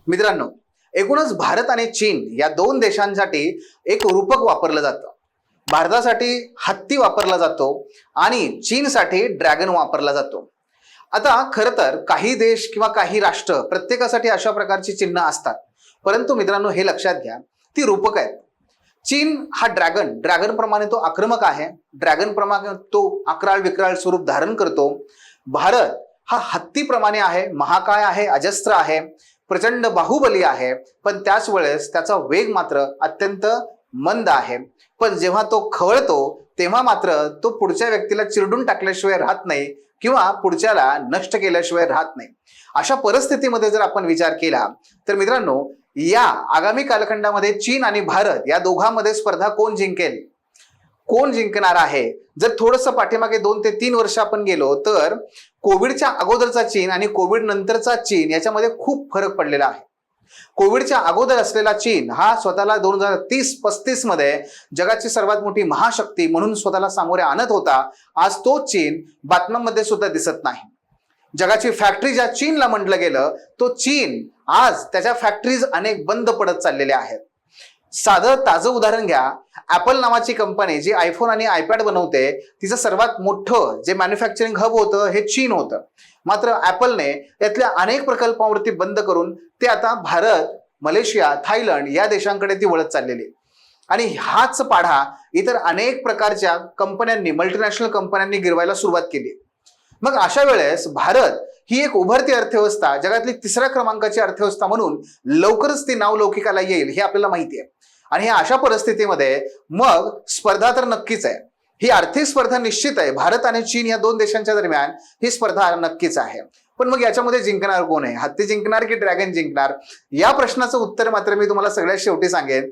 मित्रांनो, एकूणच भारत आणि चीन या दोन देशांसाठी एक रूपक वापरलं जातं. भारतासाठी हत्ती वापरला जातो आणि चीनसाठी ड्रॅगन वापरला जातो. आता खरं तर काही देश किंवा काही राष्ट्र प्रत्येकासाठी अशा प्रकारची चिन्ह असतात, परंतु मित्रांनो हे लक्षात घ्या, ती रूपक आहेत. चीन हा ड्रॅगन प्रमाणे तो आक्रमक आहे, ड्रॅगन प्रमाणे तो अक्राळ विक्राळ स्वरूप धारण करतो. भारत हा हत्तीप्रमाणे आहे, महाकाय आहे, अजस्त्र आहे, प्रचंड बाहुबली आहे, पण त्याच वेळेस त्याचा वेग मात्र अत्यंत मंद आहे. पण जेव्हा तो खवळतो तेव्हा मात्र तो पुढच्या व्यक्तीला चिरडून टाकल्याशिवाय राहत नाही किंवा पुढच्याला नष्ट केल्याशिवाय राहत नाही. अशा परिस्थितीमध्ये जर आपण विचार केला तर मित्रांनो, या आगामी कालखंडामध्ये चीन आणि भारत या दोघांमध्ये स्पर्धा कोण जिंकेल, कोण जिंकणार आहे. जर थोडंसं पाठीमागे 2 ते 3 वर्ष आपण गेलो तर कोविडच्या अगोदरचा चीन आणि कोविड नंतरचा चीन याच्यामध्ये खूप फरक पडलेला आहे. कोविडच्या अगोदर असलेला चीन हा स्वतःला 2030-35 मध्ये जगाची सर्वात मोठी महाशक्ती म्हणून स्वतःला सामोरे आणत होता. आज तो चीन बातम्यांमध्ये सुद्धा दिसत नाही. जगाची फॅक्टरी ज्या चीनला म्हटलं गेलं, तो चीन आज त्याच्या फॅक्टरीज अनेक बंद पडत चाललेल्या आहेत. साधं ताजं उदाहरण घ्या, ऍपल नावाची कंपनी जी आयफोन आणि आयपॅड बनवते, तिचं सर्वात मोठं जे मॅन्युफॅक्चरिंग हब होतं हे चीन होतं. मात्र ऍपलने यातल्या अनेक प्रकल्पांवरती बंद करून ते आता भारत, मलेशिया, थायलंड या देशांकडे ती वळत चाललेली. आणि हाच पाढा इतर अनेक प्रकारच्या कंपन्यांनी, मल्टीनॅशनल कंपन्यांनी गिरवायला सुरुवात केली. मग अशा वेळेस भारत ही एक उभरती अर्थव्यवस्था, जगातली 3ऱ्या क्रमांकाची अर्थव्यवस्था म्हणून लवकरच ती नावलौकिकाला येईल हे आपल्याला माहिती आहे. आणि ह्या अशा परिस्थितीमध्ये मग स्पर्धा तर नक्कीच आहे. ही आर्थिक स्पर्धा निश्चित आहे. भारत आणि चीन या दोन देशांच्या दरम्यान ही स्पर्धा नक्कीच आहे. पण मग याच्यामध्ये जिंकणार कोण आहे? हत्ती जिंकणार की ड्रॅगन जिंकणार? या प्रश्नाचं उत्तर मात्र मी तुम्हाला सगळ्यात शेवटी सांगेन,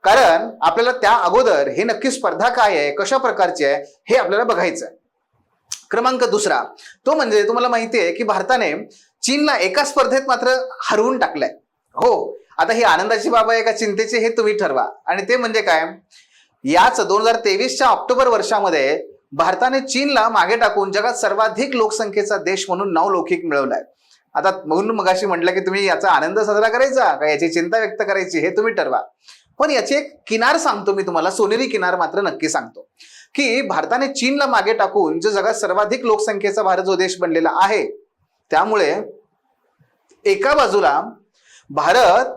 कारण आपल्याला त्या अगोदर हे नक्की स्पर्धा काय आहे, कशा प्रकारची आहे हे आपल्याला बघायचं आहे. क्रमांक दुसरा तो म्हणजे तुम्हाला माहिती आहे की भारताने चीनला एका स्पर्धेत मात्र हरवून टाकलंय. हो, आता ही आनंदाची बाब आहे का चिंतेची हे तुम्ही ठरवा. आणि ते म्हणजे काय, याच 2023च्या ऑक्टोबर वर्षामध्ये भारताने चीनला मागे टाकून जगात सर्वाधिक लोकसंख्येचा देश म्हणून नावलौकिक मिळवलाय. आता म्हणून मगाशी म्हटलं की तुम्ही याचा आनंद साजरा करायचा का याची चिंता व्यक्त करायची हे तुम्ही ठरवा. पण याची एक किनार सांगतो मी तुम्हाला, सोनेरी किनार मात्र नक्की सांगतो की भारताने चीनला मागे टाकून जो जगात सर्वाधिक लोकसंख्येचा भारत जो देश बनलेला आहे, त्यामुळे एका बाजूला भारत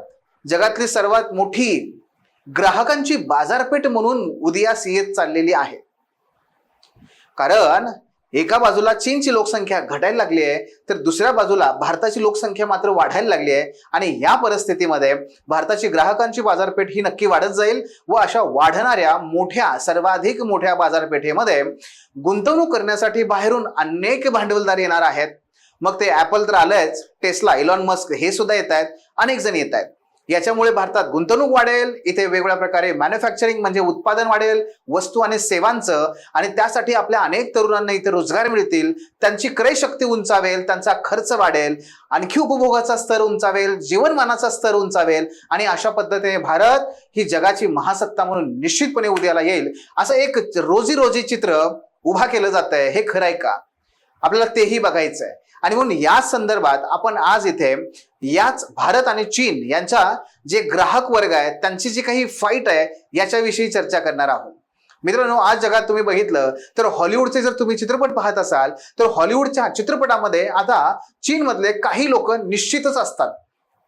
जगातली सर्वात मोठी ग्राहकांची बाजारपेठ म्हणून उदयास येत चाललेली आहे. कारण एका बाजूला चीनची लोकसंख्या घटायला लागली आहे, तर दुसऱ्या बाजूला भारताची लोकसंख्या मात्र वाढायला लागली आहे. आणि या परिस्थितीमध्ये भारताची ग्राहकांची बाजारपेठ ही नक्की वाढत जाईल व अशा वाढणाऱ्या मोठ्या, सर्वाधिक मोठ्या बाजारपेठेमध्ये गुंतवणूक करण्यासाठी बाहेरून अनेक भांडवलदार येणार आहेत. मग ते ऍपल तर आलंयच, टेस्ला, इलॉन मस्क हे सुद्धा येत आहेत, अनेक जण येत आहेत. याच्यामुळे भारतात गुंतवणूक वाढेल, इथे वेगवेगळ्या प्रकारे मॅन्युफॅक्चरिंग म्हणजे उत्पादन वाढेल, वस्तू आणि सेवांचं, आणि त्यासाठी आपल्या अनेक तरुणांना इथे रोजगार मिळतील, त्यांची क्रयशक्ती उंचावेल, त्यांचा खर्च वाढेल, आणखी उपभोगाचा स्तर उंचावेल, जीवनमानाचा स्तर उंचावेल, आणि अशा पद्धतीने भारत ही जगाची महासत्ता म्हणून निश्चितपणे उदयाला येईल. असं एक रोजी चित्र उभा केलं जात आहे. हे खरं आहे का? आपल्याला तेही बघायचं आहे. आणि म्हणून या संदर्भात आपण आज इथे याच भारत आणि चीन यांच्या जे ग्राहक वर्ग आहेत त्यांची जी काही फाईट आहे याच्याविषयी चर्चा करणार आहोत. मित्रांनो, आज जगात तुम्ही बघितलं तर हॉलिवूडचे जर तुम्ही चित्रपट पाहत असाल तर हॉलिवूडच्या चित्रपटामध्ये आता चीनमधले काही लोक निश्चितच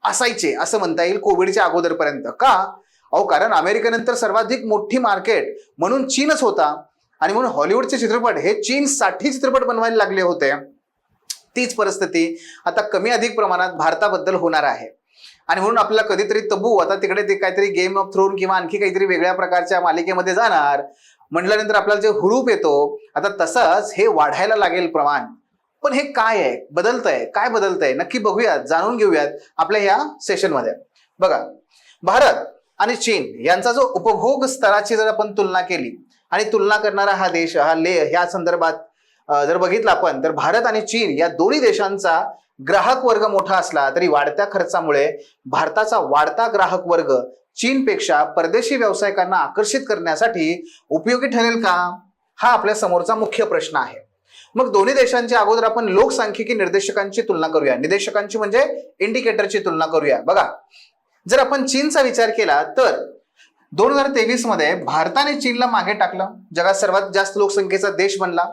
असायचे असं म्हणता येईल कोविडच्या अगोदरपर्यंत. का? अहो, कारण अमेरिकेनंतर सर्वाधिक मोठी मार्केट म्हणून चीनच होता आणि म्हणून हॉलिवूडचे चित्रपट हे चीनसाठी चित्रपट बनवायला लागले होते. तीच परिस्थिती आता कमी अधिक प्रमाणात भारताबद्दल होणार आहे. आणि म्हणून आपल्याला कधीतरी तबू आता तिकडे ते काहीतरी गेम ऑफ थ्रोन किंवा आणखी काहीतरी वेगळ्या प्रकारच्या मालिकेमध्ये जाणार म्हटल्यानंतर आपल्याला जे हुरूप येतो, आता तसंच हे वाढायला लागेल प्रमाण. पण हे काय आहे, बदलतंय, काय बदलतंय नक्की बघूयात, जाणून घेऊयात आपल्या या सेशनमध्ये. बघा, भारत आणि चीन यांचा जो उपभोग स्तराची जर आपण तुलना केली आणि तुलना करणारा हा देश, ह्या संदर्भात जर बघितलं आपण तर भारत आणि चीन या दोन्ही देशांचा ग्राहक वर्ग मोठा असला तरी वाढत्या खर्चामुळे भारताचा वाढता ग्राहक वर्ग चीनपेक्षा परदेशी व्यावसायिकांना आकर्षित करण्यासाठी उपयोगी ठरेल का? हा आपल्या समोरचा मुख्य प्रश्न आहे. मग दोन्ही देशांच्या अगोदर आपण लोकसांख्यिकी निर्देशकांची तुलना करूया. निर्देशकांची म्हणजे इंडिकेटरची तुलना करूया. बघा, जर आपण चीनचा विचार केला तर 2023 मध्ये भारताने चीनला मागे टाकलं, जगात सर्वात जास्त लोकसंख्येचा देश बनला.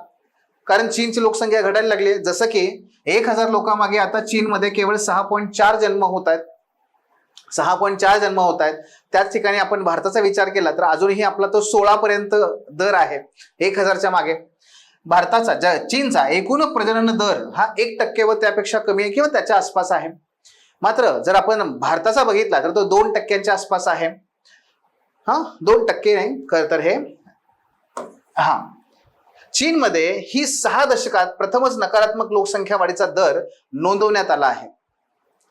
कारण चीनची लोकसंख्या घटायला लागली. जसं की 1000 लोकांमागे आता चीनमध्ये केवळ 6.4 जन्म होत आहेत. 6.4 जन्म होत आहेत. त्याच ठिकाणी आपण भारताचा विचार केला तर अजूनही आपला तो 16 पर्यंत दर आहे 1000च्या मागे. भारताचा चीनचा एकूण प्रजनन दर हा 1% व त्यापेक्षा कमी आहे किंवा त्याच्या आसपास आहे. मात्र जर आपण भारताचा बघितला तर तो 2%च्या आसपास आहे. 2% नाही तर हे चीनमध्ये ही 6 दशकात प्रथमच नकारात्मक लोकसंख्या वाढीचा दर नोंदवण्यात आला आहे.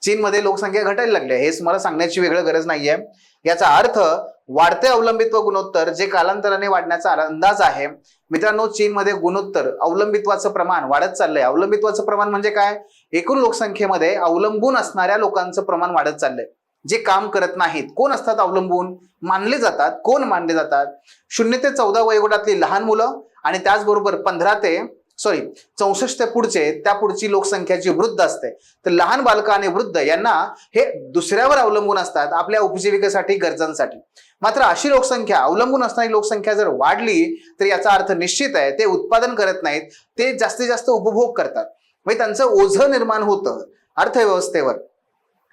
चीनमध्ये लोकसंख्या घटायला लागली आहे, हेच मला सांगण्याची वेगळी गरज नाहीये. याचा अर्थ वाढते अवलंबित्व गुणोत्तर जे कालांतराने वाढण्याचा अंदाज आहे. मित्रांनो, चीनमध्ये गुणोत्तर अवलंबित्वाचं प्रमाण वाढत चाललंय. अवलंबित्वाचं प्रमाण म्हणजे काय? एकूण लोकसंख्येमध्ये अवलंबून असणाऱ्या लोकांचं प्रमाण वाढत चाललंय. जे काम करत नाहीत. कोण असतात अवलंबून मानले जातात? कोण मानले जातात? 0 ते 14 वयोगटातली लहान मुलं आणि त्याचबरोबर 64 ते पुढचे त्या पुढची लोकसंख्या जी वृद्ध असते. तर लहान बालकं आणि वृद्ध यांना हे दुसऱ्यावर अवलंबून असतात आपल्या उपजीविकेसाठी, गरजांसाठी. मात्र अशी लोकसंख्या, अवलंबून असणारी लोकसंख्या जर वाढली तर याचा अर्थ निश्चित आहे ते उत्पादन करत नाहीत, ते जास्तीत जास्त उपभोग करतात. म्हणजे त्यांचं ओझं निर्माण होतं अर्थव्यवस्थेवर.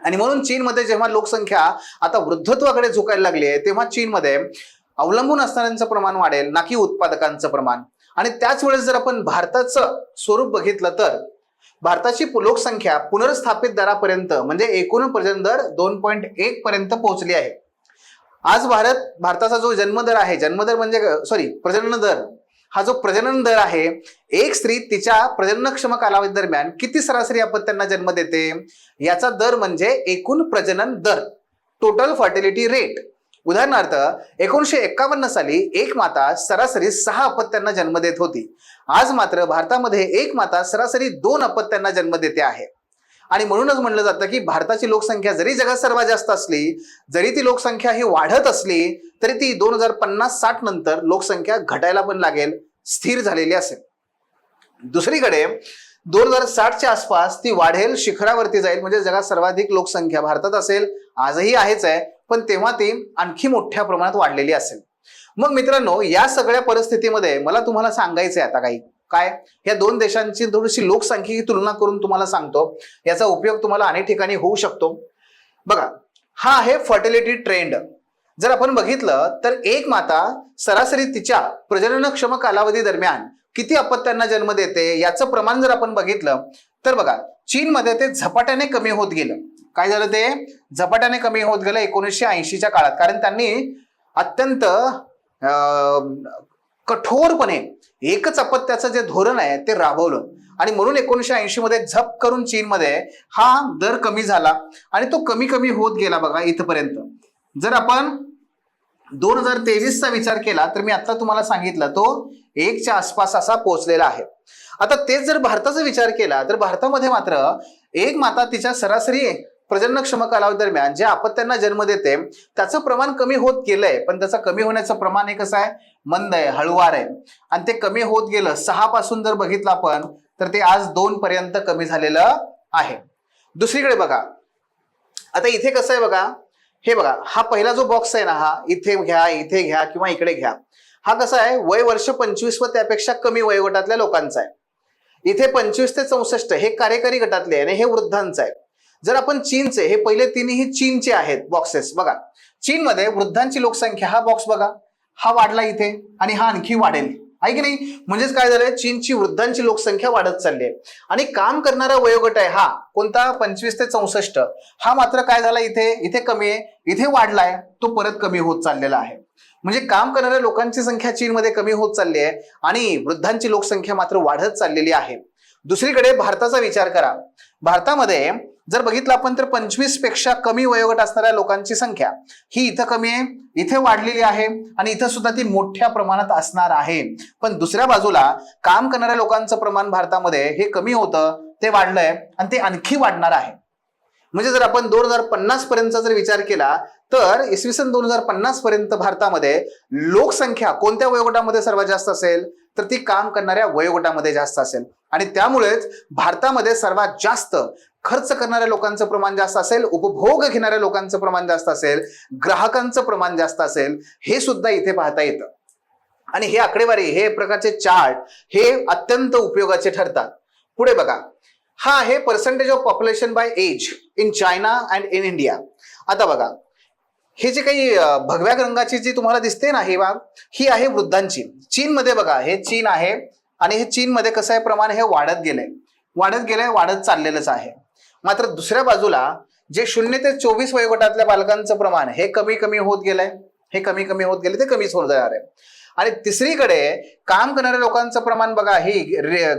आणि म्हणून चीनमध्ये जेव्हा लोकसंख्या आता वृद्धत्वाकडे झुकायला लागली आहे तेव्हा चीनमध्ये अवलंबून असणाऱ्यांचं प्रमाण वाढेल, ना की उत्पादकांचं प्रमाण. आणि त्याच वेळेस जर आपण भारताचं स्वरूप बघितलं तर भारताची लोकसंख्या पुनर्स्थापित दरापर्यंत म्हणजे एकूण प्रजनन दर 2.1 पर्यंत पोहोचली आहे. आज भारताचा जो जन्मदर आहे, प्रजनन दर, हा जो प्रजनन दर आहे, एक स्त्री तिच्या प्रजननक्षम कालावधी दरम्यान किती सरासरी अपत्यांना जन्म देते याचा दर म्हणजे एकूण प्रजनन दर, टोटल फर्टिलिटी रेट. उदाहरणार्थ 1951 साली एक माता सरासरी 6 अपत्यांना जन्म देत होती. आज मात्र भारतामध्ये एक माता सरासरी 2 अपत्यांना जन्म देते आहे. आणि म्हणूनच म्हणलं जातं की भारताची लोकसंख्या जरी जगात सर्वात जास्त असली, जरी ती लोकसंख्या ही वाढत असली तरी ती 2050-60 नंतर लोकसंख्या घटायला पण लागेल, स्थिर झालेली असेल. दुसरीकडे 2060च्या आसपास ती वाढेल, शिखरावरती जाईल. म्हणजे जगात सर्वाधिक लोकसंख्या भारतात असेल, आजही आहेच आहे, पण तेव्हा ती आणखी मोठ्या प्रमाणात वाढलेली असेल. मग मित्रांनो, या सगळ्या परिस्थितीमध्ये मला तुम्हाला सांगायचंय आता काय या दोन देशांची थोडीशी लोकसंख्येची तुलना करून तुम्हाला सांगतो. याचा उपयोग तुम्हाला अनेक ठिकाणी होऊ शकतो. बघा, हा आहे फर्टिलिटी ट्रेंड. जर आपण बघितलं तर एक माता सरासरी तिच्या प्रजननक्षम कालावधी दरम्यान किती अपत्यांना जन्म देते याचं प्रमाण जर आपण बघितलं तर बघा, चीनमध्ये ते झपाट्याने कमी होत गेलं. काय झालं? ते झपाट्याने कमी होत गेलं 1980च्या काळात. कारण त्यांनी अत्यंत कठोरपणे एकच अपत्याचं जे धोरण आहे ते राबवलं आणि म्हणून 1980 मध्ये झप करून चीनमध्ये हा दर कमी झाला आणि तो कमी कमी होत गेला. बघा इथपर्यंत जर आपण 2023चा विचार केला तर मी आता तुम्हाला सांगितलं तो 1च्या आसपास असा पोहोचलेला आहे. आता तेच जर भारताचा विचार केला तर भारतामध्ये मात्र एक माता तिच्या सरासरी प्रजननक्षम कालावधी दरम्यान ज्या अपत्यांना जन्म देते त्याचं प्रमाण कमी होत गेलंय. पण त्याचं कमी होण्याचं प्रमाण हे कसं आहे? मंद आहे, हळुवार आहे. आणि ते कमी होत गेलं. 6 पासून जर बघितलं आपण तर ते आज 2 पर्यंत कमी झालेलं आहे. दुसरीकडे बघा, आता इथे कसं आहे बघा, हे बघा, हा पहिला जो बॉक्स आहे ना, हा इथे घ्या किंवा इकडे घ्या, हा कसा आहे? वय वर्ष 25 व त्यापेक्षा कमी वयोगटातल्या लोकांचा आहे. इथे 25 ते 64 हे कार्यकारी गटातले आणि हे वृद्धांचं आहे. जर आपण चीनचे, हे पहिले तिन्ही चीनचे आहेत बॉक्सेस. बघा, चीनमध्ये वृद्धांची लोकसंख्या, हा बॉक्स बघा, हा वाढला इथे आणि हा आणखी वाढेल, आहे की नाही? म्हणजेच काय झालंय? चीनची वृद्धांची लोकसंख्या वाढत चालली आहे. आणि काम करणारा वयोगट आहे हा कोणता? 25 ते 64. हा मात्र काय झाला? इथे कमी आहे, इथे वाढलाय, तो परत कमी होत चाललेला आहे. म्हणजे काम करणाऱ्या लोकांची संख्या चीनमध्ये कमी होत चालली आहे आणि वृद्धांची लोकसंख्या मात्र वाढत चाललेली आहे. दुसरीकडे भारताचा विचार करा. भारतामध्ये जर बघितलं आपण तर 25 पेक्षा कमी वयोगट असणाऱ्या लोकांची संख्या ही इथं कमी आहे, इथे वाढलेली आहे आणि इथं सुद्धा ती मोठ्या प्रमाणात असणार आहे. पण दुसऱ्या बाजूला काम करणाऱ्या लोकांचं प्रमाण भारतामध्ये हे कमी होतं, ते वाढलंय आणि ते आणखी वाढणार आहे. म्हणजे जर आपण 2050 पर्यंतचा जर विचार केला तर इसवी सन 2050 पर्यंत भारतामध्ये लोकसंख्या कोणत्या वयोगटामध्ये सर्वात जास्त असेल? तर ती काम करणाऱ्या वयोगटामध्ये जास्त असेल आणि त्यामुळेच भारतामध्ये सर्वात जास्त खर्च करणाऱ्या लोकांचं प्रमाण जास्त असेल, उपभोग घेणाऱ्या लोकांचं प्रमाण जास्त असेल, ग्राहकांचं प्रमाण जास्त असेल, हे सुद्धा इथे पाहता येतं. आणि हे आकडेवारी, हे प्रकारचे चार्ट हे अत्यंत उपयोगाचे ठरतात. पुढे बघा, हा आहे percentage of population by age in China and in India. आता बघा, हे जे काही भगव्या रंगाची जी तुम्हाला दिसते ना, ही बाब ही आहे वृद्धांची. चीनमध्ये बघा, हे चीन आहे आणि हे चीनमध्ये कसं आहे प्रमाण, हे वाढत गेलंय, वाढत चाललेलंच आहे. मात्र दुसऱ्या बाजूला जे 0 ते 24 वयोगटातल्या बालकांचं प्रमाण हे कमी कमी होत गेलंय, ते कमीच होत जाणार आहे. आणि तिसरीकडे काम करणाऱ्या लोकांचं प्रमाण बघा, ही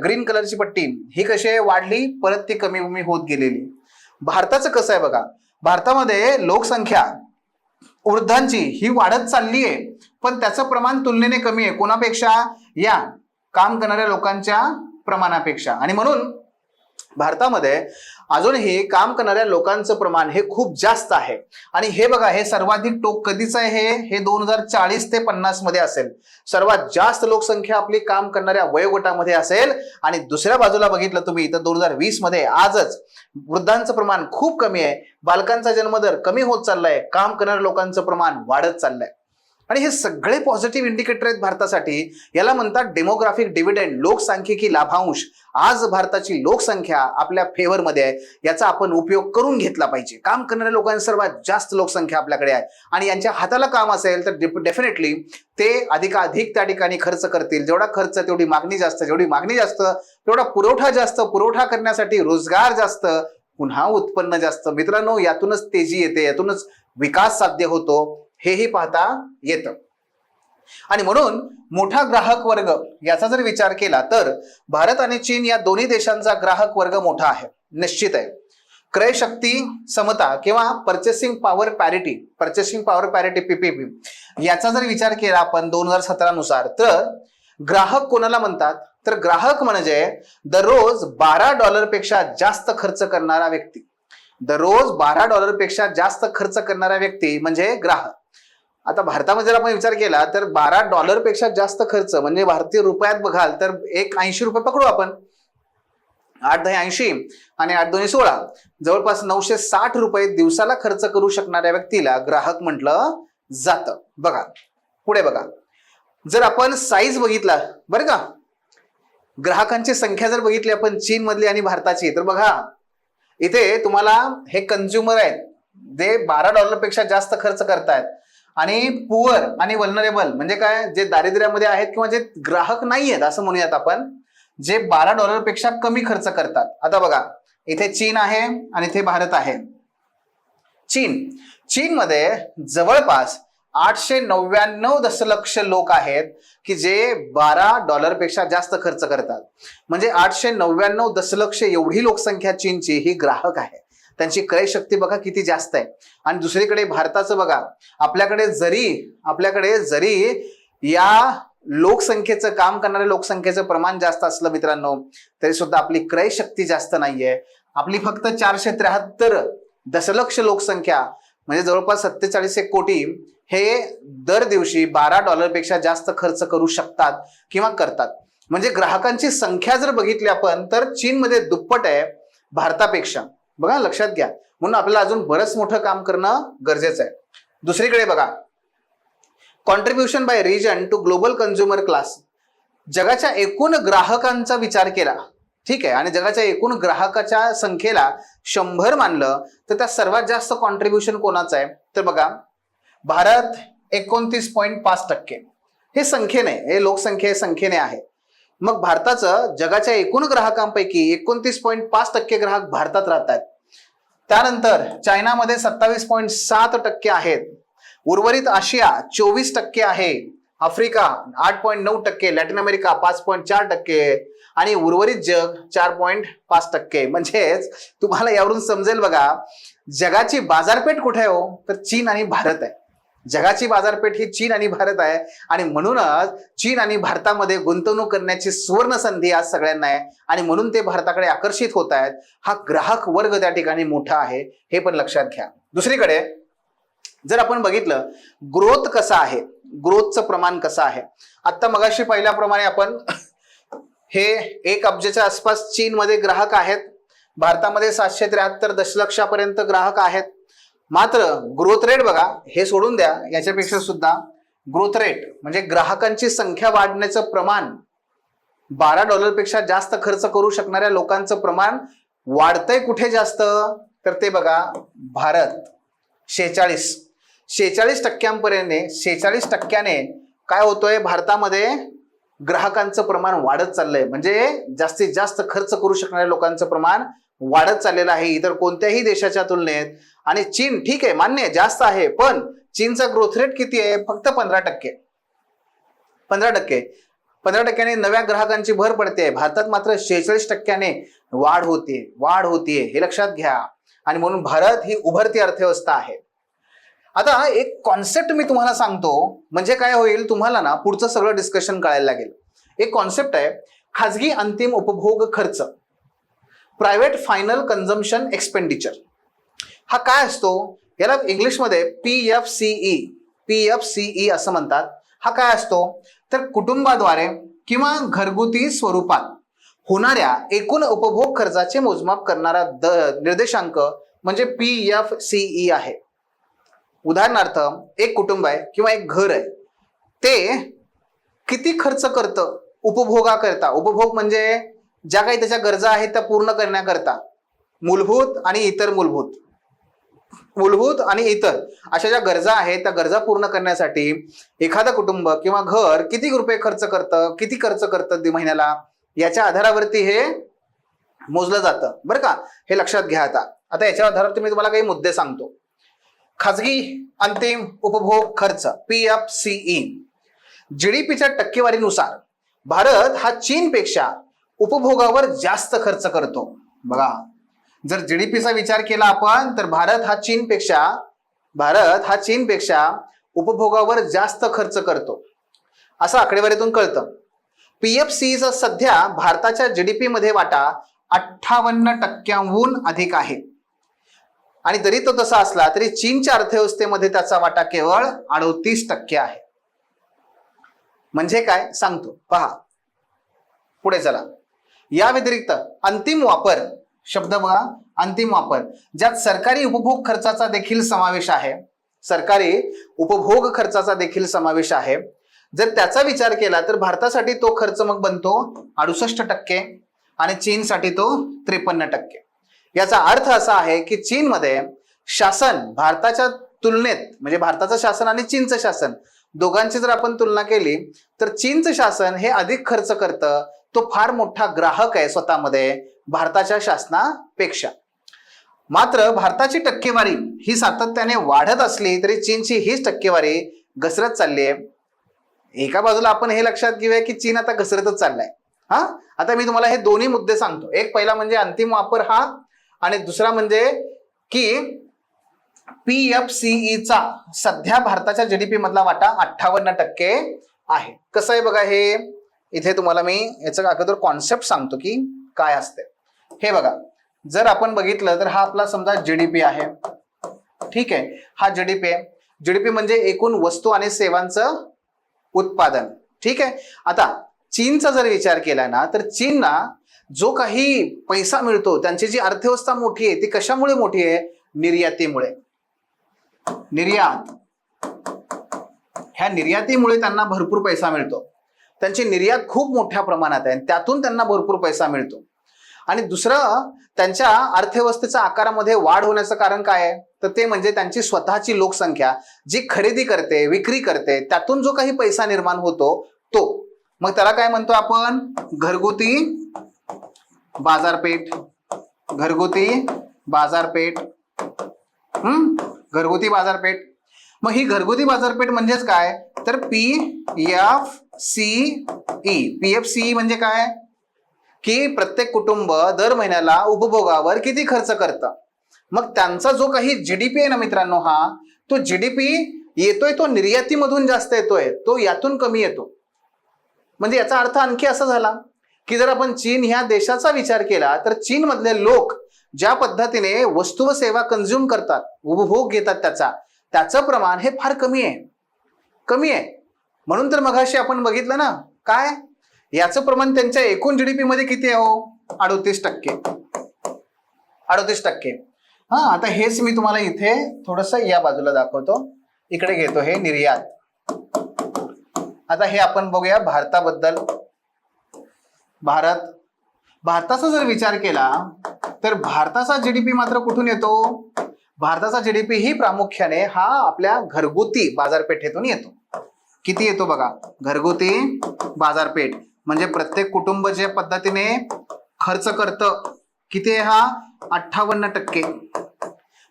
ग्रीन कलरची पट्टी ही कशी आहे, वाढली परत ती कमी कमी होत गेलेली. भारताचं कसं आहे बघा, भारतामध्ये लोकसंख्या वृद्धांची ही वाढत चालली आहे, पण त्याचं प्रमाण तुलनेने कमी आहे. कोणापेक्षा? या काम करणाऱ्या लोकांच्या प्रमाणापेक्षा. आणि म्हणून भारतामध्ये अजूनही काम करणाऱ्या लोकांचं प्रमाण हे खूप जास्त आहे. आणि हे बघा, हे सर्वाधिक टोक कधीच आहे, हे 2040 ते 50 मध्ये असेल. सर्वात जास्त लोकसंख्या आपली काम करणाऱ्या वयोगटामध्ये असेल. आणि दुसऱ्या बाजूला बघितलं तुम्ही तर 2020 मध्ये आजच वृद्धांचं प्रमाण खूप कमी आहे, बालकांचा जन्मदर कमी होत चाललाय, काम करणाऱ्या लोकांचं प्रमाण वाढत चाललंय. आणि हे सगळे पॉझिटिव्ह इंडिकेटर आहेत भारतासाठी. याला म्हणतात डेमोग्राफिक डिव्हिडंड, लोकसांख्यिकी लाभांश. आज भारताची लोकसंख्या आपल्या फेवरमध्ये आहे, याचा आपण उपयोग करून घेतला पाहिजे. काम करणाऱ्या लोकांची सर्वात जास्त लोकसंख्या आपल्याकडे आहे आणि यांच्या हाताला काम असेल तर डेफिनेटली ते अधिकाधिक त्या ठिकाणी खर्च करतील. जेवढा खर्च तेवढी मागणी जास्त, जेवढी मागणी जास्त तेवढा पुरवठा जास्त, पुरवठा करण्यासाठी रोजगार जास्त, पुन्हा उत्पन्न जास्त. मित्रांनो, यातूनच तेजी येते, यातूनच विकास साध्य होतो, हेही पाहता येतं. आणि म्हणून मोठा ग्राहक वर्ग याचा जर विचार केला तर भारत आणि चीन या दोन्ही देशांचा ग्राहक वर्ग मोठा आहे, निश्चित आहे. क्रय शक्ती समता किंवा पर्चेसिंग पॉवर पॅरिटी PPP याचा जर विचार केला आपण 2017 नुसार, तर ग्राहक कोणाला म्हणतात, तर ग्राहक म्हणजे दररोज $12 पेक्षा जास्त खर्च करणारा व्यक्ती. दररोज $12 पेक्षा जास्त खर्च करणारा व्यक्ती म्हणजे ग्राहक. आता भारतामध्ये जर आपण विचार केला तर $12 पेक्षा जास्त खर्च म्हणजे भारतीय रुपयात बघाल तर एक 80 रुपये पकडू आपण. 8-10 80 आणि 8-2 16, जवळपास 960 रुपये दिवसाला खर्च करू शकणाऱ्या व्यक्तीला ग्राहक म्हटलं जातं. बघा पुढे बघा, जर आपण साईज बघितला बरं का, ग्राहकांची संख्या जर बघितली आपण चीन मधली आणि भारताची, तर बघा इथे तुम्हाला हे कंझ्युमर आहेत जे $12 पेक्षा जास्त खर्च करतायत. आणि पुअर आणि वल्नरेबल म्हणजे काय, जे दारिद्र्यामध्ये आहेत किंवा जे ग्राहक नाही आहेत असं म्हणूयात आपण, जे $12 पेक्षा कमी खर्च करतात. आता बघा, इथे चीन आहे आणि इथे भारत आहे. चीनमध्ये जवळपास 899 दशलक्ष लोक आहेत की जे $12 पेक्षा जास्त खर्च करतात. म्हणजे 899 दशलक्ष एवढी लोकसंख्या चीनची ही ग्राहक आहे. त्यांची क्रय शक्ती बघा किती जास्त आहे. आणि दुसरीकडे भारताचं बघा, आपल्याकडे जरी या लोकसंख्येचं, काम करणाऱ्या लोकसंख्येचं प्रमाण जास्त असलं मित्रांनो, तरी सुद्धा आपली क्रय शक्ती जास्त नाहीये. आपली फक्त 473 दशलक्ष लोकसंख्या म्हणजे जवळपास 47 कोटी हे दर दिवशी $12 पेक्षा जास्त खर्च करू शकतात किंवा करतात. म्हणजे ग्राहकांची संख्या जर बघितली आपण तर चीनमध्ये दुप्पट आहे भारतापेक्षा. बघा, लक्षात घ्या. म्हणून आपल्याला अजून बरंच मोठं काम करणं गरजेचं आहे. दुसरीकडे बघा, contribution by region to global consumer class. जगाच्या एकूण ग्राहकांचा विचार केला, ठीक आहे, आणि जगाच्या एकूण ग्राहकाच्या संख्येला 100 मानलं तर त्या सर्वात जास्त कॉन्ट्रीब्युशन कोणाचं आहे, तर बघा भारत 29.5%. हे संख्येने, हे लोकसंख्ये संख्येने आहे. मग भारताचं जगाच्या एकूण ग्राहकांपैकी 29.5% ग्राहक भारतात राहतात. त्यानंतर चायनामध्ये 27.7% आहेत. उर्वरित आशिया 24% आहे. आफ्रिका 8.9%, लॅटिन अमेरिका 5.4% आणि उर्वरित जग 4.5%. म्हणजेच तुम्हाला यावरून समजेल बघा, जगाची बाजारपेठ कुठे आहे हो, तर चीन आणि भारत आहे. जगाची बाजारपेठ ही चीन आणि भारत आहे. आणि म्हणूनच चीन आणि भारतामध्ये गुंतवणूक करण्याची सुवर्ण संधी आज सगळ्यांना आहे आणि म्हणून ते भारताकडे आकर्षित होत आहेत. हा ग्राहक वर्ग त्या ठिकाणी मोठा आहे, हे पण लक्षात घ्या. दुसरीकडे जर आपण बघितलं ग्रोथ कसा आहे, ग्रोथचं प्रमाण कसं आहे, आता मगाशी पहिल्याप्रमाणे आपण हे 1 अब्जाच्या आसपास चीनमध्ये ग्राहक आहेत, भारतामध्ये 773 दशलक्षापर्यंत ग्राहक आहेत. मात्र ग्रोथ रेट बघा, हे सोडून द्या, याच्यापेक्षा सुद्धा ग्रोथ रेट म्हणजे ग्राहकांची संख्या वाढण्याचं प्रमाण, $12 जास्त खर्च करू शकणाऱ्या लोकांचं प्रमाण वाढतंय कुठे जास्त, तर ते बघा भारत. 46% 46% काय होतोय, भारतामध्ये ग्राहकांचं प्रमाण वाढत चाललंय. म्हणजे जास्तीत जास्त खर्च करू शकणाऱ्या लोकांचं प्रमाण वाढत चाललेलं आहे इतर कोणत्याही देशाच्या तुलनेत. आणि चीन ठीक आहे, मान्य जास्त आहे, पण चीनचा ग्रोथ रेट किती आहे, फक्त 15%. 15% नव्या ग्राहकांची भर पडते. भारतात मात्र 46% वाढ होतीये, हे लक्षात घ्या. आणि म्हणून भारत ही उभरती अर्थव्यवस्था आहे. आता एक कॉन्सेप्ट मी तुम्हाला सांगतो, म्हणजे काय होईल, तुम्हाला ना पुढचं सगळं डिस्कशन कळायला लागेल. एक कॉन्सेप्ट आहे खाजगी अंतिम उपभोग खर्च, प्रायव्हेट फायनल कन्झम्पशन एक्सपेंडिचर. हा काय असतो, याला इंग्लिशमध्ये PFCE असं म्हणतात. हा काय असतो, तर कुटुंबाद्वारे किंवा घरगुती स्वरूपात होणाऱ्या एकूण उपभोग खर्चाचे मोजमाप करणारा निर्देशांक म्हणजे PFCE आहे. उदाहरणार्थ एक कुटुंब आहे किंवा एक घर आहे, ते किती खर्च करतं उपभोगाकरता. उपभोग म्हणजे ज्या काही त्याच्या गरजा आहेत त्या पूर्ण करण्याकरता, मूलभूत आणि इतर अशा ज्या गरजा आहेत त्या गरजा पूर्ण करण्यासाठी एखादं कुटुंब किंवा घर किती रुपये खर्च करतं महिन्याला, याच्या आधारावरती हे मोजलं जातं बरं का. हे लक्षात घ्या. आता याच्या आधारावरती मी तुम्हाला काही मुद्दे सांगतो. खाजगी अंतिम उपभोग खर्च PFCE GDPच्या टक्केवारीनुसार भारत हा चीनपेक्षा उपभोगावर जास्त खर्च करतो. बघा, जर GDPचा विचार केला आपण तर भारत हा चीनपेक्षा उपभोगावर जास्त खर्च करतो असं आकडेवारीतून कळतं. PFCEचा सध्या भारताच्या GDP मध्ये वाटा 58%हून अधिक आहे. आणि जरी तो तसा असला तरी चीनच्या अर्थव्यवस्थेमध्ये त्याचा वाटा केवळ 38% आहे. म्हणजे काय सांगतो पहा, पुढे चला. या व्यतिरिक्त अंतिम वापर शब्द बघा, अंतिम वापर, ज्यात सरकारी उपभोग खर्चाचा देखील समावेश आहे. जर त्याचा विचार केला तर भारतासाठी तो खर्च मग बनतो 68% आणि चीनसाठी तो 53%. याचा अर्थ असा आहे की चीनमध्ये शासन भारताच्या तुलनेत, म्हणजे भारताचं शासन आणि चीनचं शासन दोघांची जर आपण तुलना केली तर चीनचं शासन हे अधिक खर्च करतं. तो फार मोठा ग्राहक आहे स्वतःमध्ये भारताच्या शासनापेक्षा. मात्र भारताची टक्केवारी ही सातत्याने वाढत असली तरी चीनची हीच टक्केवारी घसरत चालली आहे. एका बाजूला आपण हे लक्षात घेऊया की चीन आता घसरतच चाललाय. आता मी तुम्हाला हे दोन्ही मुद्दे सांगतो. एक पहिला म्हणजे अंतिम वापर हा, आणि दुसरा म्हणजे की PFCEचा सध्या भारताच्या GDP मधला वाटा 58% आहे. कसं आहे बघा, हे इथे तुम्हाला मी याचा अगोदर कॉन्सेप्ट सांगतो की काय असते. हे बघा, जर आपण बघितलं तर हा आपला समजा GDP आहे, ठीक आहे. हा GDP म्हणजे एकूण वस्तू आणि सेवांचं उत्पादन, ठीक आहे. आता चीनचा जर विचार केला ना तर चीनना जो काही पैसा मिळतो, त्यांची जी अर्थव्यवस्था मोठी आहे ती कशामुळे मोठी आहे, निर्यातीमुळे. ह्या निर्यातीमुळे त्यांना भरपूर पैसा मिळतो. त्यांची निर्यात खूप मोठ्या प्रमाणात आहे, त्यातून त्यांना भरपूर पैसा मिळतो. आणि दुसरं, त्यांच्या अर्थव्यवस्थेच्या आकारामध्ये वाढ होण्याचं कारण काय आहे, तर ते म्हणजे त्यांची स्वतःची लोकसंख्या जी खरेदी करते, विक्री करते, त्यातून जो काही पैसा निर्माण होतो तो. मग त्याला काय म्हणतो आपण, घरगुती बाजारपेठ. मग ही घरगुती बाजारपेठ म्हणजेच काय, तर PFCE म्हणजे काय, की प्रत्येक कुटुंब दर महिन्याला उपभोगावर किती खर्च करतं. मग त्यांचा जो काही GDP आहे ना मित्रांनो, हा तो GDP येतोय तो निर्यातीमधून जास्त येतोय, तो यातून कमी येतो. म्हणजे याचा अर्थ आणखी असा झाला की जर आपण चीन ह्या देशाचा विचार केला तर चीन मधले लोक ज्या पद्धतीने वस्तू व सेवा कंझ्युम करतात, उपभोग घेतात, त्याचं प्रमाण हे फार कमी आहे. म्हणून तर मगाशी आपण बघितलं ना, काय याचं प्रमाण त्यांच्या एकूण जीडीपी मध्ये किती आहे हो? 38%. 38%. हा, आता हेच मी तुम्हाला इथे थोडस या बाजूला दाखवतो. इकडे घेतो हे निर्यात. आता हे आपण बघूया भारताबद्दल. भारताचा जर विचार केला तर भारताचा जीडीपी मात्र कुठून येतो? भारताचा जीडीपी ही प्रामुख्याने हा आपल्या घरगुती बाजारपेठेतून येतो. किती येतो बघा, घरगुती बाजारपेठ म्हणजे प्रत्येक कुटुंब ज्या पद्धतीने खर्च करतं, किती आहे हा? 58%.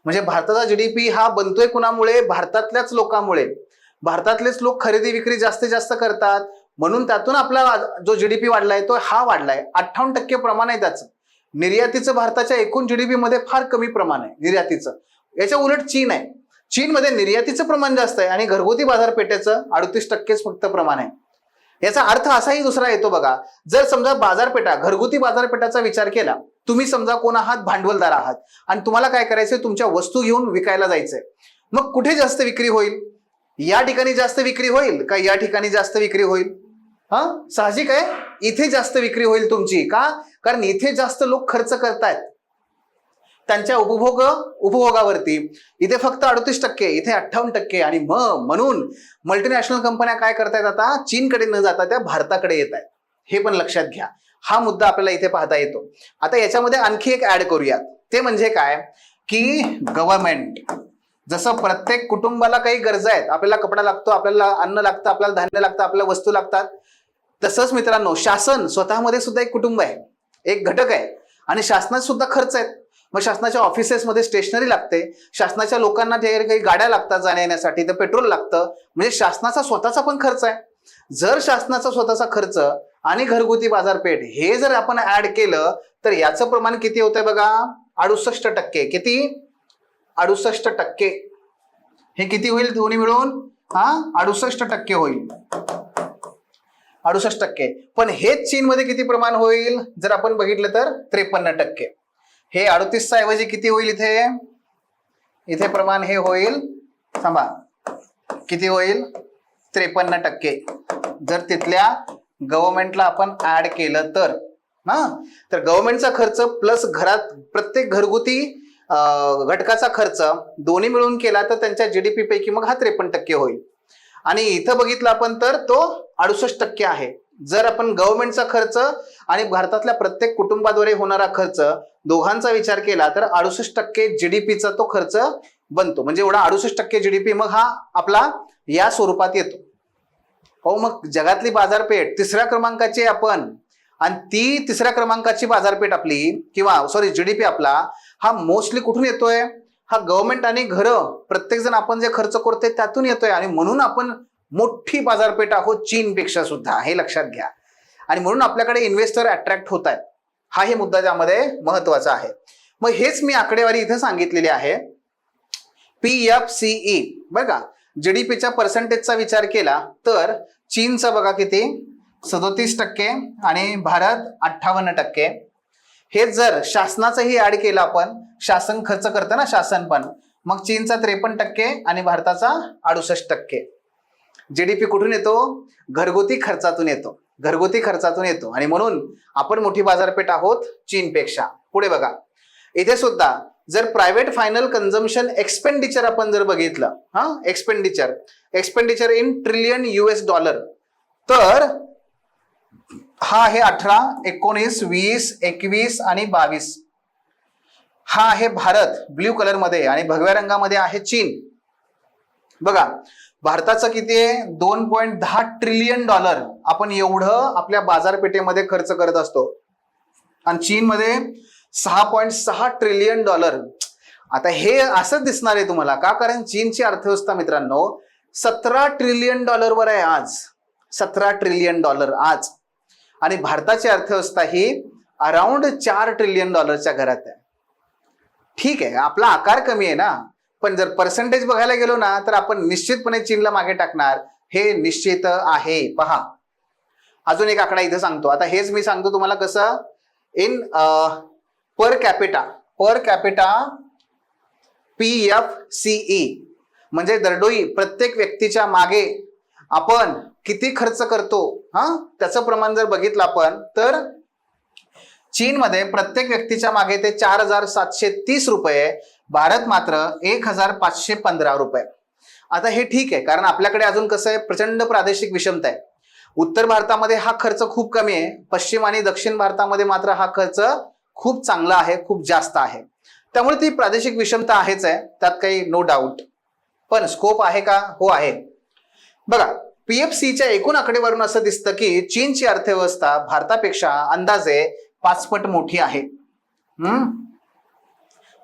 म्हणजे भारताचा जीडीपी हा बनतोय कुणामुळे? भारतातल्याच लोकांमुळे. भारतातलेच लोक खरेदी विक्री जास्तीत जास्त करतात, म्हणून त्यातून आपला जो जीडीपी वाढलाय तो हा वाढलाय. 58% प्रमाण आहे त्याचं. निर्यातीचं भारताच्या एकूण जीडीपी मध्ये फार कमी प्रमाण आहे निर्यातीचं. याच्या उलट चीन आहे. चीनमध्ये निर्यातीचं प्रमाण जास्त आहे आणि घरगुती बाजारपेठेचं 38% फक्त प्रमाण आहे. याचा अर्थ असाही दुसरा येतो बघा, जर समजा बाजारपेठा, घरगुती बाजारपेठाचा विचार केला, तुम्ही समजा कोण आहात? भांडवलदार आहात आणि तुम्हाला काय करायचंय? तुमच्या वस्तू घेऊन विकायला जायचंय. मग कुठे जास्त विक्री होईल? या ठिकाणी जास्त विक्री होईल का या ठिकाणी जास्त विक्री होईल? हा, साहजिक आहे, इथे जास्त विक्री होईल तुमची. का? कारण इथे जास्त लोक खर्च करतायत त्यांच्या उपभोगावरती. इथे फक्त 38%, इथे 58%. आणि म्हणून मल्टीनॅशनल कंपन्या काय करतायत? आता चीनकडे न जाता त्या भारताकडे येत आहेत. हे पण लक्षात घ्या. हा मुद्दा आपल्याला इथे पाहता येतो. आता याच्यामध्ये आणखी एक ऍड करूयात. ते म्हणजे काय की गव्हर्नमेंट, जसं प्रत्येक कुटुंबाला काही गरजा आहेत, आपल्याला कपडा लागतो, आपल्याला अन्न लागतं, आपल्याला धान्य लागतं, आपल्याला वस्तू लागतात, तसंच मित्रांनो शासन स्वतःमध्ये सुद्धा एक कुटुंब आहे, एक घटक आहे. आणि शासनात सुद्धा खर्च आहेत. मग शासनाच्या ऑफिसेसमध्ये स्टेशनरी लागते, शासनाच्या लोकांना काही गाड्या लागतात जाण्या येण्यासाठी, तर पेट्रोल लागतं. म्हणजे शासनाचा स्वतःचा पण खर्च आहे. जर शासनाचा स्वतःचा खर्च आणि घरगुती बाजारपेठ हे जर आपण ऍड केलं तर याचं प्रमाण किती होतंय बघा? 68%. किती? 68%. हे किती होईल दोन्ही मिळून? हा, 68% होईल. 68%. पण हेच चीनमध्ये किती प्रमाण होईल जर आपण बघितलं तर? 53%. हे 38 ऐवजी किती होईल इथे? इथे प्रमाण हे होईल, थांबा, किती होईल? 53%. जर तिथल्या गव्हर्नमेंटला आपण ऍड केलं तर. हा, तर गव्हर्नमेंटचा खर्च प्लस घरात प्रत्येक घरगुती घटकाचा खर्च दोन्ही मिळून केला तर त्यांच्या जीडीपी पैकी मग हा 53% होईल. आणि इथं बघितलं आपण तर तो 68% आहे. जर आपण गव्हर्नमेंटचा खर्च आणि भारतातल्या प्रत्येक कुटुंबाद्वारे होणारा खर्च दोघांचा विचार केला तर 68% जीडीपीचा तो खर्च बनतो. म्हणजे एवढा 68% जीडीपी मग हा आपला या स्वरूपात येतो. हो, मग जगातली बाजारपेठ 3ऱ्या क्रमांकाची आपण, आणि ती 3ऱ्या क्रमांकाची बाजारपेठ आपली किंवा सॉरी जीडीपी आपला हा मोस्टली कुठून येतोय? हा गव्हर्नमेंट आणि घरं प्रत्येक जण आपण जे खर्च करतोय त्यातून येतोय. आणि म्हणून आपण मोठी बाजारपेठ आहोत चीनपेक्षा सुद्धा, हे लक्षात घ्या. आणि म्हणून आपल्याकडे इन्व्हेस्टर अट्रॅक्ट होत आहेत. हा हे मुद्दा त्यामध्ये महत्वाचा आहे. मग हेच मी आकडेवारी इथे सांगितलेली आहे. PFCE बरं का, जीडीपीच्या पर्सेंटेजचा विचार केला तर चीनचा बघा किती? 37% आणि भारत 58%. हे जर शासनाचंही ऍड केलं आपण, शासन खर्च करतं ना शासन पण, मग चीनचा 53% आणि भारताचा 68%. जीडीपी कुठून येतो? घरगुती खर्चातून येतो. घरगुती खर्चातून येतो. आणि म्हणून आपण मोठी बाजारपेठ आहोत चीनपेक्षा. पुढे बघा, इथे सुद्धा जर प्रायव्हेट फायनल कन्झम्पशन एक्सपेंडिचर आपण जर बघितलं, हा एक्सपेंडिचर इन ट्रिलियन US$, तर हा आहे 18, 19, 20, 21 आणि 22. हा आहे भारत ब्ल्यू कलर मध्ये आणि भगव्या रंगामध्ये आहे चीन. बघा, भारताचं किती आहे? $2.10 ट्रिलियन आपण एवढं आपल्या बाजारपेठेमध्ये खर्च करत असतो. आणि चीनमध्ये $6.6 ट्रिलियन. आता हे असंच दिसणार आहे तुम्हाला का? कारण चीनची अर्थव्यवस्था मित्रांनो $17 ट्रिलियन वर आहे आज. $17 ट्रिलियन आज. आणि भारताची अर्थव्यवस्था ही अराउंड $4 ट्रिलियन घरात आहे. ठीक आहे, आपला आकार कमी आहे ना, पण जर पर्सेंटेज बघायला गेलो ना तर आपण निश्चितपणे चीनला मागे टाकणार, हे निश्चित आहे. पहा, अजून एक आकडा इथे सांगतो. आता हेच मी सांगतो तुम्हाला कसं इन पर कॅपिटा PFCE म्हणजे दरडोई प्रत्येक व्यक्तीच्या मागे आपण किती खर्च करतो त्याचं प्रमाण जर बघितलं आपण तर चीनमध्ये प्रत्येक व्यक्तीच्या मागे ते 4,730 रुपये, भारत मात्र 1,515 रुपये. आता हे ठीक आहे, कारण आपल्याकडे अजून कसं आहे, प्रचंड प्रादेशिक विषमता आहे. उत्तर भारतामध्ये हा खर्च खूप कमी आहे, पश्चिम आणि दक्षिण भारतामध्ये मात्र हा खर्च खूप चांगला आहे, खूप जास्त आहे. त्यामुळे ती प्रादेशिक विषमता आहेच आहे, त्यात काही नो डाऊट. पण स्कोप आहे का? हो आहे. बघा, पीएफसीच्या एकूण आकडेवरून असं दिसतं की चीनची अर्थव्यवस्था भारतापेक्षा अंदाजे 5 पट मोठी आहे.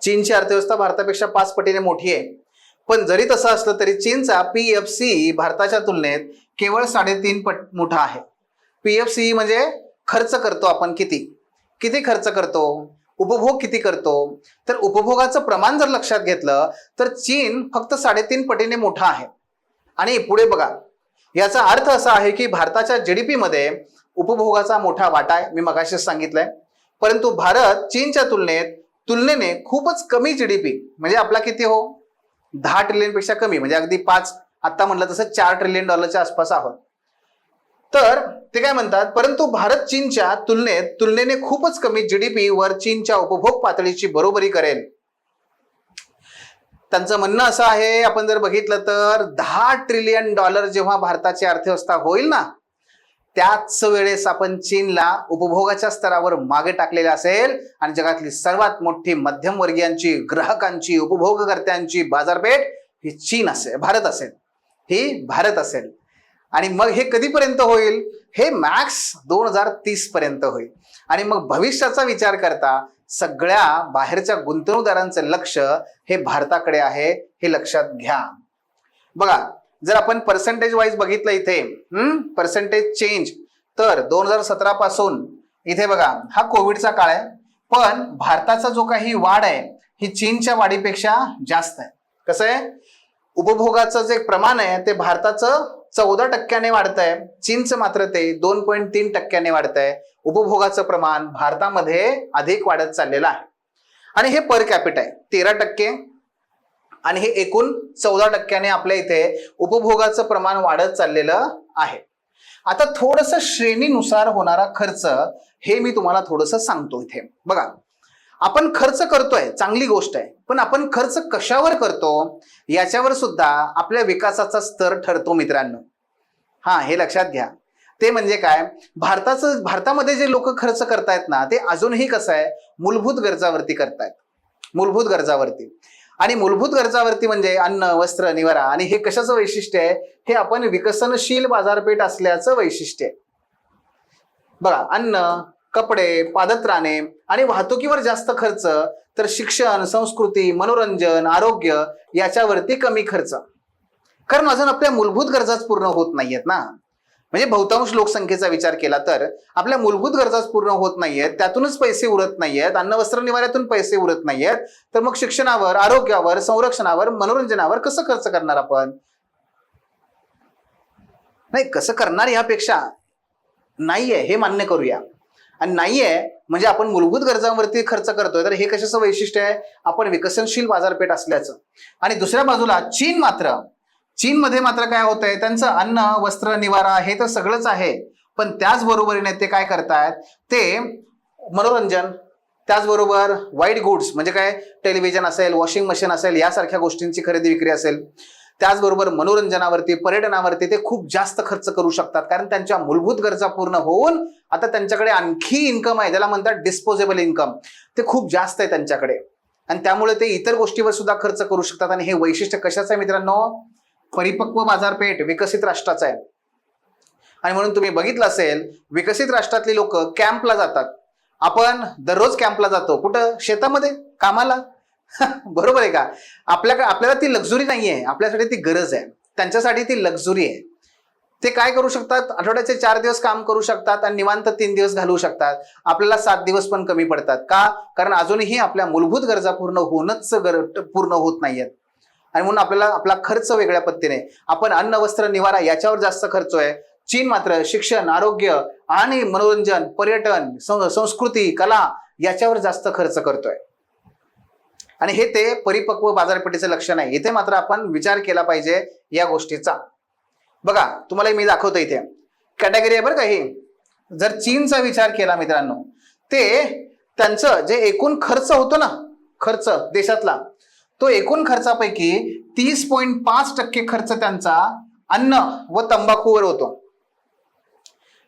चीनची अर्थव्यवस्था भारतापेक्षा 5 पटीने मोठी आहे. पण जरी तसं असलं तरी चीनचा पीएफसी भारताच्या तुलनेत केवळ 3.5 पट मोठा आहे. पीएफसी म्हणजे खर्च करतो आपण किती खर्च करतो, उपभोग किती करतो. तर उपभोगाचं प्रमाण जर लक्षात घेतलं तर चीन फक्त 3.5 पटीने मोठा आहे. आणि पुढे बघा, याचा अर्थ असा आहे की भारताच्या जीडीपी मध्ये उपभोगाचा मोठा वाटा आहे, मी मगाशीच सांगितलंय. परंतु भारत चीनच्या तुलनेने खूपच कमी जीडीपी, म्हणजे आपला किती हो, 10 ट्रिलियन पेक्षा कमी, म्हणजे अगदी 5, आता म्हणलं तसं 4 ट्रिलियन डॉलरच्या आसपास आहोत. तर ते काय म्हणतात, परंतु भारत चीनच्या तुलनेने खूपच कमी जीडीपी वर चीनच्या उपभोग पातळीची बरोबरी करेल. त्यांचं म्हणणं असं आहे, आपण जर बघितलं तर 10 ट्रिलियन डॉलर जेव्हा भारताची अर्थव्यवस्था होईल ना, त्याच वेळेस आपण चीनला उपभोगाच्या स्तरावर मागे टाकलेले असेल आणि जगातली सर्वात मोठी मध्यमवर्गीयांची, ग्राहकांची, उपभोगकर्त्यांची बाजारपेठ ही चीन असेल, भारत असेल. आणि मग हे कधीपर्यंत होईल? हे मॅक्स 2030 पर्यंत होईल. आणि मग भविष्याचा विचार करता सगळ्या बाहेरच्या गुंतवणूकदारांचं लक्ष हे भारताकडे आहे, हे लक्षात घ्या. बघा, जर आपण पर्सेंटेज वाईज बघितलं इथे पर्सेंटेज चेंज, तर 2017 पासून इथे बघा हा कोविडचा काळ आहे, पण भारताचा जो काही वाढ आहे ही चीनच्या वाढीपेक्षा जास्त आहे. कसं आहे, उपभोगाचं जे प्रमाण आहे ते भारताचं 14% वाढतंय, चीनचं मात्र ते 2.3% वाढतंय. उपभोगाचं प्रमाण भारतामध्ये अधिक वाढत चाललेलं आहे. आणि हे पर कॅपिटा आहे 13%, आणि हे एकूण 14% आपल्या इथे उपभोगाचं प्रमाण वाढत चाललेलं आहे. आता थोडंसं श्रेणीनुसार होणारा खर्च हे मी तुम्हाला थोडंसं सांगतो. इथे बघा, आपण खर्च करतोय, चांगली गोष्ट आहे, पण आपण खर्च कशावर करतो याच्यावर सुद्धा आपल्या विकासाचा स्तर ठरतो मित्रांनो. हे लक्षात घ्या. ते म्हणजे काय, भारतामध्ये जे लोक खर्च करतायत ना, ते अजूनही कसं आहे, मूलभूत गरजावरती करतायत, मूलभूत गरजावरती. आणि मूलभूत गरजावरती म्हणजे अन्न, वस्त्र, निवारा. आणि हे कशाचं वैशिष्ट्य आहे, हे आपण विकसनशील बाजारपेठ असल्याचं वैशिष्ट्य आहे. बघा, अन्न, कपडे, पादत्राणे आणि वाहतुकीवर जास्त खर्च, तर शिक्षण, संस्कृती, मनोरंजन, आरोग्य याच्यावरती कमी खर्च. कारण अजून आपल्या मूलभूत गरजाच पूर्ण होत नाहीयेत ना. म्हणजे बहुतांश लोकसंख्येचा विचार केला तर आपल्या मूलभूत गरजाच पूर्ण होत नाहीयेत, त्यातूनच पैसे उरत नाहीयेत, अन्न वस्त्र निवाऱ्यातून पैसे उरत नाहीयेत, तर मग शिक्षणावर, आरोग्यावर, संरक्षणावर, मनोरंजनावर कसं खर्च करणार आपण? नाही, कसं करणार यापेक्षा नाहीये हे मान्य करूया. आणि नाहीये म्हणजे आपण मूलभूत गरजांवरती खर्च करतोय, तर हे कशाचं वैशिष्ट्य आहे, आपण विकसनशील बाजारपेठ असल्याचं. आणि दुसऱ्या बाजूला चीनमध्ये मात्र काय होतंय, त्यांचं अन्न, वस्त्र, निवारा हे तर सगळंच आहे, पण त्याचबरोबरीने ते काय करतायत, ते मनोरंजन, त्याचबरोबर वाईट गुड्स म्हणजे काय, टेलिव्हिजन असेल, वॉशिंग मशीन असेल, यासारख्या गोष्टींची खरेदी विक्री असेल, त्याचबरोबर मनोरंजनावरती, पर्यटनावरती ते खूप जास्त खर्च करू शकतात. कारण त्यांच्या मूलभूत गरजा पूर्ण होऊन आता त्यांच्याकडे आणखी इन्कम आहे, ज्याला म्हणतात डिस्पोजेबल इन्कम, ते खूप जास्त आहे त्यांच्याकडे. आणि त्यामुळे ते इतर गोष्टीवर सुद्धा खर्च करू शकतात. आणि हे वैशिष्ट्य कशाचं आहे मित्रांनो, परिपक्व बाजारपेठ विकसित राष्ट्राचा आहे. आणि म्हणून तुम्ही बघितलं असेल, विकसित राष्ट्रातली लोक कॅम्पला जातात. आपण दररोज कॅम्पला जातो, कुठं, शेतामध्ये कामाला. बरोबर आहे का? आपल्याला ती लक्झुरी नाहीये, आपल्यासाठी ती गरज आहे, त्यांच्यासाठी ती लक्झुरी आहे. ते काय करू शकतात, आठवड्याचे 4 दिवस काम करू शकतात आणि निवांत 3 दिवस घालवू शकतात. आपल्याला 7 दिवस पण कमी पडतात. का? कारण अजूनही आपल्या मूलभूत गरजा पूर्ण होत नाहीयेत. आणि म्हणून आपल्याला आपला खर्च वेगळ्या पद्धतीने, आपण अन्न, वस्त्र, निवारा याच्यावर जास्त खर्च आहे. चीन मात्र शिक्षण, आरोग्य आणि मनोरंजन, पर्यटन, संस्कृती, कला याच्यावर जास्त खर्च करतोय. आणि हे ते परिपक्व बाजारपेठेचं लक्षण आहे. इथे मात्र आपण विचार केला पाहिजे या गोष्टीचा. बघा तुम्हाला मी दाखवतो, इथे कॅटेगरी आहे बरं का ही. जर चीनचा विचार केला मित्रांनो, ते त्यांचं जे एकूण खर्च होतो ना, खर्च देशातला, तो एकूण खर्चापैकी 30.5% खर्च त्यांचा अन्न व तंबाखूवर होतो.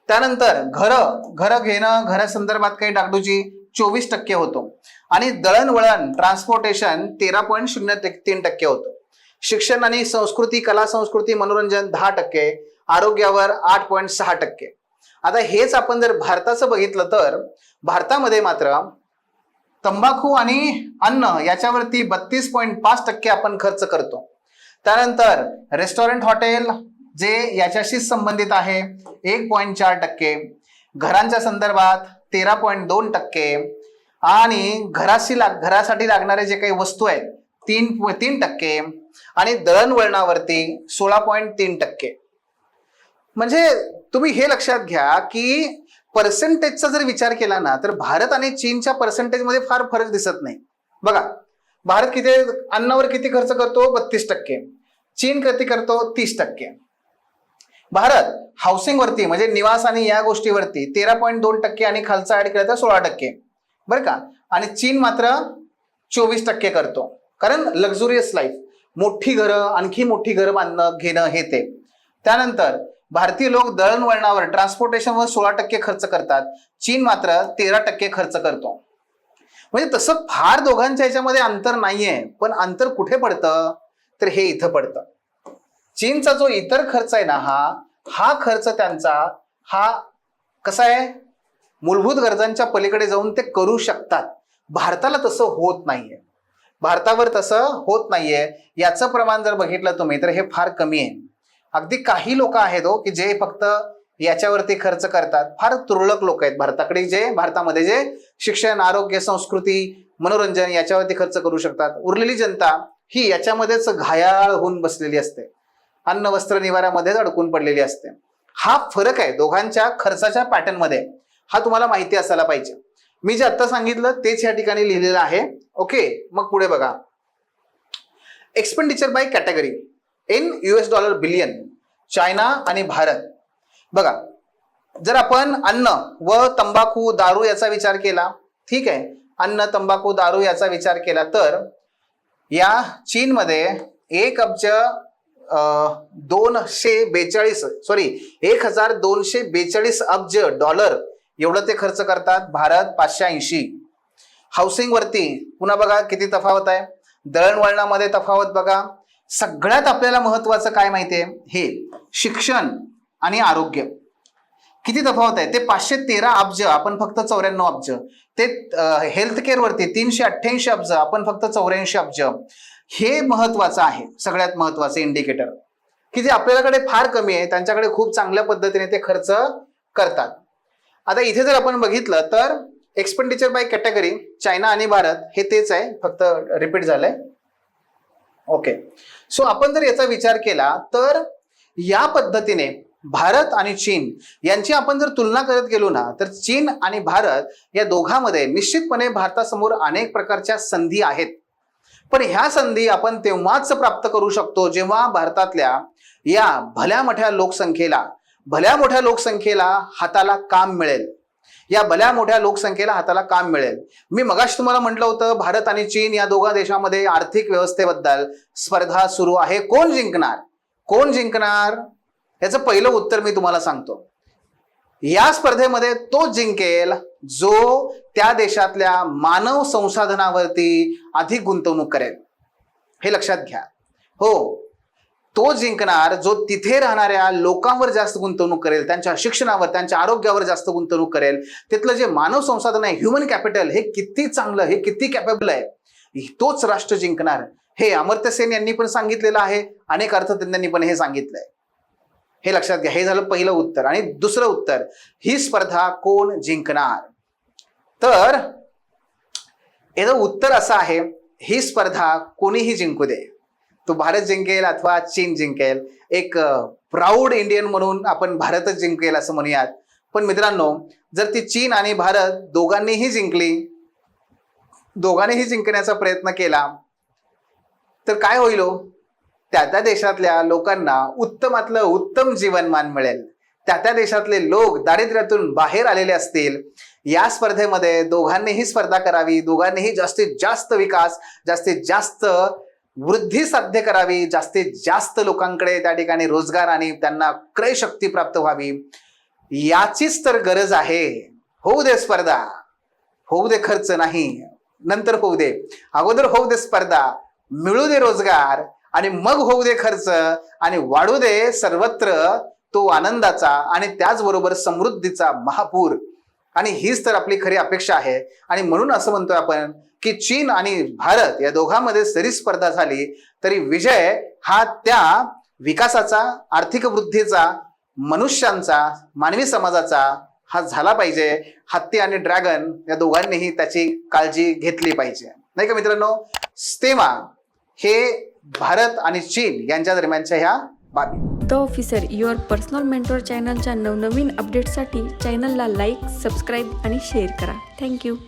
त्यानंतर घर घेणं, घरासंदर्भात काही डागडुजी 24% होतो. आणि दळणवळण ट्रान्सपोर्टेशन 13.03% होतं. शिक्षण आणि संस्कृती, कला संस्कृती, मनोरंजन 10%, आरोग्यावर 8.6%. आता हेच आपण जर भारताचं बघितलं तर भारतामध्ये मात्र तंबाखू आणि अन्न याच्यावरती 32.5% आपण खर्च करतो. त्यानंतर रेस्टॉरंट, हॉटेल जे याच्याशी संबंधित आहे 1.4%, घरांच्या संदर्भात 13.2%, आणि घरासाठी लागणारे जे काही वस्तू आहेत 3% आणि दळणवळणावरती 16.3%. म्हणजे तुम्ही हे लक्षात घ्या की पर्सेंटेजचा जर विचार केला ना तर भारत आणि चीनच्या पर्सेंटेजमध्ये फार फरक दिसत नाही. बघा भारत किती अन्नावर किती खर्च करतो, 32%. चीन किती करतो, 30%. भारत हाऊसिंगवरती म्हणजे निवास आणि या गोष्टीवरती 13.2% आणि खालचा ऍड केला तर 16%, बरं का. आणि चीन मात्र 24% करतो, कारण लक्झुरियस लाईफ, मोठी घरं, आणखी मोठी घरं बांधणं घेणं हे ते. त्यानंतर भारतीय लोक दळणवळणावर ट्रान्सपोर्टेशनवर 16% खर्च करतात, चीन मात्र 13% खर्च करतो. म्हणजे तसं फार दोघांच्या ह्याच्यामध्ये अंतर नाहीये, पण अंतर कुठे पडतं तर हे इथं पडतं. चीनचा जो इतर खर्च आहे ना, हा खर्च त्यांचा हा कसा आहे, मूलभूत गरजांच्या पलीकडे जाऊन ते करू शकतात. भारताला तसं होत नाहीये, भारतावर तसं होत नाहीये. याचं प्रमाण जर बघितलं तुम्ही तर हे फार कमी आहे. अगदी काही लोक आहेत की जे फक्त याच्यावरती खर्च करतात. फार तुरळक लोक आहेत भारताकडे जे भारतामध्ये जे शिक्षण, आरोग्य, संस्कृती, मनोरंजन याच्यावरती खर्च करू शकतात. उरलेली जनता ही याच्यामध्येच घायाळ होऊन बसलेली असते, अन्न वस्त्र निवाऱ्यामध्येच अडकून पडलेली असते. हा फरक आहे दोघांच्या खर्चाच्या पॅटर्न मध्ये, हा तुम्हाला माहिती असायला पाहिजे. मी जे आता सांगितलं तेच या ठिकाणी लिहिलेलं आहे. ओके, मग पुढे बघा, expenditure bye category in $, billion, China आणि भारत. बघा जर आपण अन्न व तंबाखू, दारू याचा विचार केला, ठीक आहे, अन्न, तंबाखू, दारू याचा विचार केला तर या चीनमध्ये 1242 अब्ज डॉलर एवढं ते खर्च करतात. भारत 580. हाऊसिंग वरती पुन्हा बघा किती तफावत आहे, दळणवळणामध्ये तफावत बघा. सगळ्यात आपल्याला महत्वाचं काय माहितीये, हे शिक्षण आणि आरोग्य किती तफावत आहे. ते 513 अब्ज, आपण फक्त 94 अब्ज. ते हेल्थ केअर वरती 388 अब्ज, आपण फक्त 84 अब्ज. हे महत्वाचं आहे, सगळ्यात महत्वाचं इंडिकेटर, की जे आपल्याकडे फार कमी आहे, त्यांच्याकडे खूप चांगल्या पद्धतीने ते खर्च करतात. आता इथे जर आपण बघितलं तर एक्सपेंडिचर बाय कॅटेगरी चायना आणि भारत हे तेच आहे, फक्त रिपीट झालंय. ओके, सो आपण जर याचा विचार केला तर या पद्धतीने भारत आणि चीन यांची आपण जर तुलना करत गेलो ना तर चीन आणि भारत या दोघांमध्ये निश्चितपणे भारतासमोर अनेक प्रकारच्या संधी आहेत. पण ह्या संधी आपण तेव्हाच प्राप्त करू शकतो जेव्हा भारतातल्या या भल्या मोठ्या लोकसंख्येला हाताला काम मिळेल. या भल्या मोठ्या लोकसंख्येला हाताला काम मिळेल. मी मगाशी तुम्हाला म्हटलं होतं भारत आणि चीन या दोघा देशांमध्ये आर्थिक व्यवस्थेबद्दल स्पर्धा सुरू आहे. कोण जिंकणार याचं पहिलं उत्तर मी तुम्हाला सांगतो. या स्पर्धेमध्ये तो जिंकेल जो त्या देशातल्या मानव संसाधनावरती अधिक गुंतवणूक करेल. हे लक्षात घ्या. हो, तो जिंकणार जो तिथे राहणाऱ्या लोकांवर जास्त गुंतवणूक करेल, त्यांच्या शिक्षणावर, त्यांच्या आरोग्यावर जास्त गुंतवणूक करेल. तिथलं जे मानव संसाधन आहे, ह्युमन कॅपिटल, हे किती चांगलं, हे किती कॅपेबल आहे, तोच राष्ट्र जिंकणार. हे अमर्त्य सेन यांनी पण सांगितलेलं आहे, अनेक अर्थतज्ञांनी पण हे सांगितलंय. हे लक्षात घ्या. हे झालं पहिलं उत्तर. आणि दुसरं उत्तर, ही स्पर्धा कोण जिंकणार, तर याचं उत्तर असं आहे, ही स्पर्धा कोणीही जिंकू दे, तो भारत जिंकेल अथवा चीन जिंकेल, एक प्राऊड इंडियन म्हणून आपण भारतच जिंकेल असं म्हणूयात. पण मित्रांनो, जर ती चीन आणि भारत दोघांनीही जिंकली दोघांनीही जिंकण्याचा प्रयत्न केला तर काय होईल हो? त्या देशातल्या लोकांना उत्तमातलं उत्तम जीवनमान मिळेल. त्या देशातले लोक दारिद्र्यातून बाहेर आलेले असतील. या स्पर्धेमध्ये दोघांनीही स्पर्धा करावी, दोघांनीही जास्तीत जास्त विकास, जास्तीत जास्त वृद्धी साध्य करावी, जास्तीत जास्त लोकांकडे त्या ठिकाणी रोजगार आणि त्यांना क्रय शक्ती प्राप्त व्हावी, याचीच तर गरज आहे. होऊ दे स्पर्धा, होऊ दे खर्च नाही, नंतर होऊ दे, अगोदर होऊ दे स्पर्धा, मिळू दे रोजगार आणि मग होऊ दे खर्च आणि वाढू दे सर्वत्र तो आनंदाचा आणि त्याचबरोबर समृद्धीचा महापूर. आणि हीच तर आपली खरी अपेक्षा आहे. आणि म्हणून असं म्हणतोय आपण की चीन आणि भारत या दोघांमध्ये जरी स्पर्धा झाली तरी विजय हा त्या विकासाचा, आर्थिक वृद्धीचा, मनुष्यांचा, मानवी समाजाचा हा झाला पाहिजे. हत्ती आणि ड्रॅगन या दोघांनीही त्याची काळजी घेतली पाहिजे, नाही का मित्रांनो? तेव्हा हे भारत आणि चीन यांच्या दरम्यानच्या ह्या बाबी. The officer your personal mentor चॅनलच्या नवनवीन अपडेट्ससाठी चॅनलला लाईक, सबस्क्राईब आणि शेअर करा. थँक्यू.